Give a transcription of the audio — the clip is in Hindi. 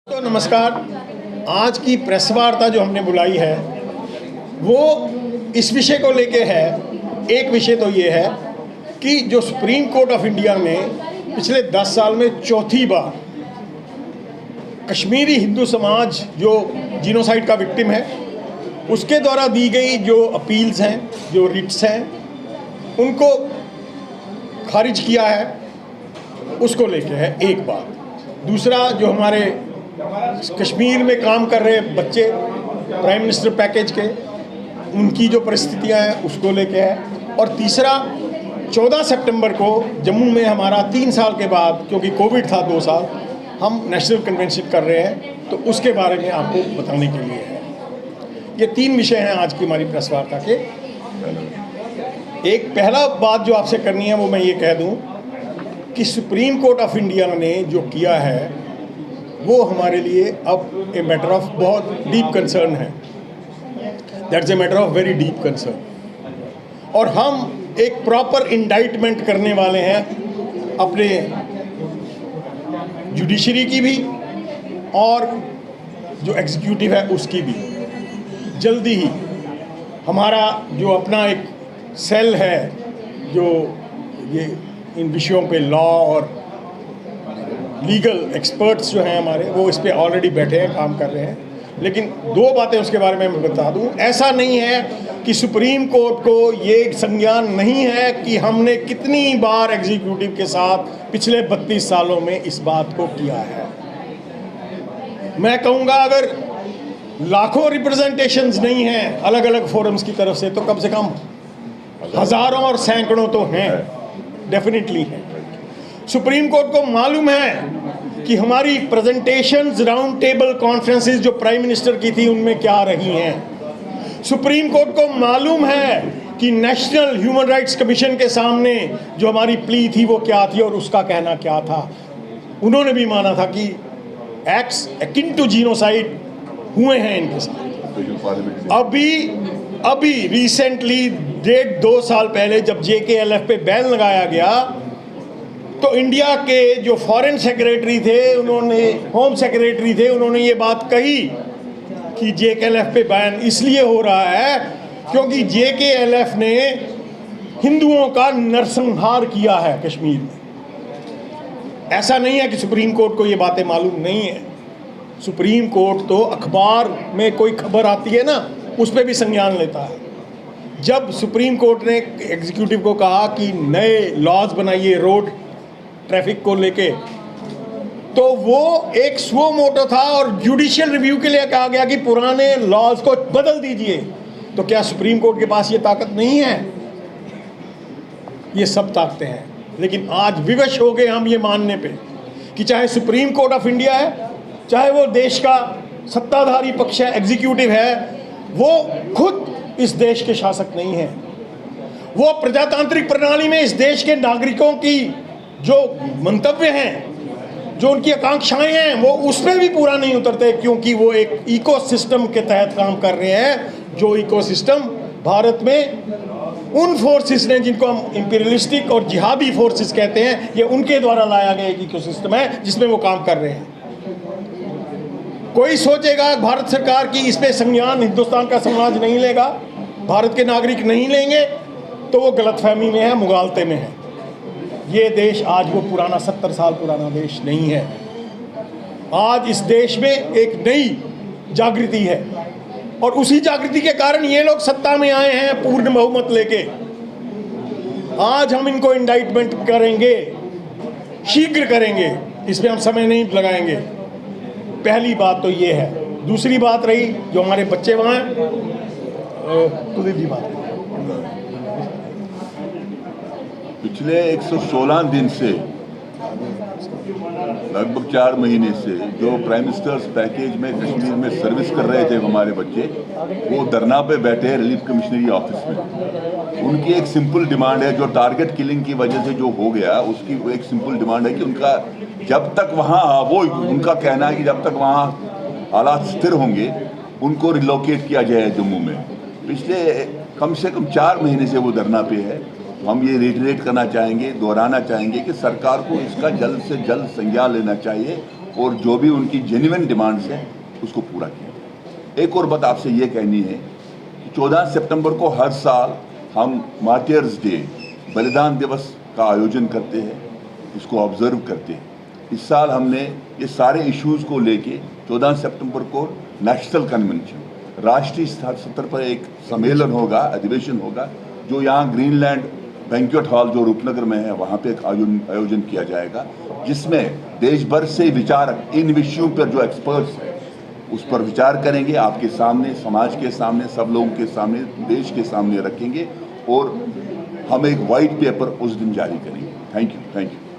तो नमस्कार। आज की प्रेस वार्ता जो हमने बुलाई है वो इस विषय को लेके है। एक विषय तो ये है कि जो सुप्रीम कोर्ट ऑफ इंडिया में पिछले 10 साल में चौथी बार कश्मीरी हिंदू समाज जो जीनोसाइड का विक्टिम है उसके द्वारा दी गई जो अपील्स हैं, जो रिट्स हैं, उनको खारिज किया है, उसको लेके है एक बात। दूसरा, जो हमारे कश्मीर में काम कर रहे बच्चे प्राइम मिनिस्टर पैकेज के, उनकी जो परिस्थितियां हैं उसको लेके है। और तीसरा, 14 सितंबर को जम्मू में हमारा 3 साल के बाद, क्योंकि कोविड था 2 साल, हम नेशनल कन्वेंशन कर रहे हैं, तो उसके बारे में आपको बताने के लिए है। ये 3 विषय हैं आज की हमारी प्रेस वार्ता के। एक पहला बात जो आपसे करनी है वो मैं ये कह दूं कि सुप्रीम कोर्ट ऑफ इंडिया ने जो किया है वो हमारे लिए अब ए मैटर ऑफ बहुत डीप कंसर्न है। That's a matter of very deep concern. और हम एक प्रॉपर इंडाइटमेंट करने वाले हैं अपने जुडिशरी की भी और जो एग्जीक्यूटिव है उसकी भी। जल्दी ही हमारा जो अपना एक सेल है जो ये इन विषयों पे लॉ और लीगल एक्सपर्ट्स जो हैं हमारे, वो इस पे ऑलरेडी बैठे हैं, काम कर रहे हैं। लेकिन 2 बातें उसके बारे में मैं बता दूं। ऐसा नहीं है कि सुप्रीम कोर्ट को ये संज्ञान नहीं है कि हमने कितनी बार एग्जीक्यूटिव के साथ पिछले 32 सालों में इस बात को किया है। मैं कहूँगा अगर लाखों रिप्रेजेंटेशंस नहीं हैं अलग अलग फोरम्स की तरफ से, तो कम से कम हज़ारों और सैकड़ों तो हैं, डेफिनेटली हैं। सुप्रीम कोर्ट को मालूम है कि हमारी प्रेजेंटेशंस राउंड टेबल कॉन्फ्रेंसेस जो प्राइम मिनिस्टर की थी उनमें क्या रही हैं। सुप्रीम कोर्ट को मालूम है कि नेशनल ह्यूमन राइट्स कमीशन के सामने जो हमारी प्ली थी वो क्या थी और उसका कहना क्या था। उन्होंने भी माना था कि एक्ट्स अकिन टू जीनोसाइड हुए हैं इनके साथ। अभी रिसेंटली 1.5-2 साल पहले जब JKLF पे बैन लगाया गया तो इंडिया के जो फॉरेन सेक्रेटरी थे, उन्होंने होम सेक्रेटरी थे, उन्होंने ये बात कही कि JKLF पे बैन इसलिए हो रहा है क्योंकि JKLF ने हिंदुओं का नरसंहार किया है कश्मीर में। ऐसा नहीं है कि सुप्रीम कोर्ट को ये बातें मालूम नहीं है। सुप्रीम कोर्ट तो अखबार में कोई खबर आती है ना, उस पर भी संज्ञान लेता है। जब सुप्रीम कोर्ट ने एग्जीक्यूटिव को कहा कि नए लॉज बनाइए रोड ट्रैफिक को लेके, तो वो एक स्व मोटो था और जुडिशियल रिव्यू के लिए कहा गया कि पुराने लॉज को बदल दीजिए। तो क्या सुप्रीम कोर्ट के पास ये ताकत नहीं है? ये सब ताकतें हैं। लेकिन आज विवश हो गए हम ये मानने पे कि चाहे सुप्रीम कोर्ट ऑफ इंडिया है, चाहे वो देश का सत्ताधारी पक्ष है, एग्जीक्यूटिव है, वो खुद इस देश के शासक नहीं है। वो प्रजातांत्रिक प्रणाली में इस देश के नागरिकों की जो मंतव्य हैं, जो उनकी आकांक्षाएं हैं, वो उसमें भी पूरा नहीं उतरते, क्योंकि वो एक इकोसिस्टम के तहत काम कर रहे हैं। जो इकोसिस्टम भारत में उन फोर्सेस ने, जिनको हम इंपीरियलिस्टिक और जिहादी फोर्सेस कहते हैं, ये उनके द्वारा लाया गया एक इकोसिस्टम है जिसमें वो काम कर रहे हैं। कोई सोचेगा भारत सरकार की इस पे संज्ञान हिंदुस्तान का समाज नहीं लेगा, भारत के नागरिक नहीं लेंगे, तो वो गलतफहमी में है, मुगालते में है। ये देश आज वो पुराना 70 साल पुराना देश नहीं है। आज इस देश में एक नई जागृति है और उसी जागृति के कारण ये लोग सत्ता में आए हैं पूर्ण बहुमत लेके। आज हम इनको इंडाइटमेंट करेंगे, शीघ्र करेंगे, इसमें हम समय नहीं लगाएंगे। पहली बात तो ये है। दूसरी बात रही जो हमारे बच्चे वहाँ हैं, कुलदीप जी बात। पिछले 116 दिन से, लगभग 4 महीने से जो प्राइम मिनिस्टर्स पैकेज में कश्मीर में सर्विस कर रहे थे हमारे बच्चे, वो धरना पे बैठे हैं रिलीफ कमिश्नरी ऑफिस में। उनकी एक सिंपल डिमांड है, जो टारगेट किलिंग की वजह से जो हो गया, उसकी एक सिंपल डिमांड है कि उनका जब तक वहाँ, वो उनका कहना है कि जब तक वहाँ हालात स्थिर होंगे उनको रिलोकेट किया जाए जम्मू में। पिछले कम से कम 4 महीने से वो धरना पे है। हम ये रिटरेट करना चाहेंगे, दोहराना चाहेंगे कि सरकार को इसका जल्द से जल्द संज्ञान लेना चाहिए और जो भी उनकी जेन्युइन डिमांड्स हैं उसको पूरा किया। एक और बात आपसे ये कहनी है कि 14 सितंबर को हर साल हम मार्टियर्स डे, बलिदान दिवस का आयोजन करते हैं, इसको ऑब्जर्व करते हैं। इस साल हमने ये सारे इश्यूज़ को लेके 14 सितंबर को नेशनल कन्वेंशन, राष्ट्रीय स्तर पर एक सम्मेलन होगा, अधिवेशन होगा, जो यहाँ ग्रीनलैंड बैंक्वेट हॉल जो रूपनगर में है वहाँ पे एक आयोजन किया जाएगा, जिसमें देश भर से विचारक इन विषयों पर जो एक्सपर्ट्स हैं उस पर विचार करेंगे, आपके सामने, समाज के सामने, सब लोगों के सामने, देश के सामने रखेंगे और हम एक वाइट पेपर उस दिन जारी करेंगे। Thank you.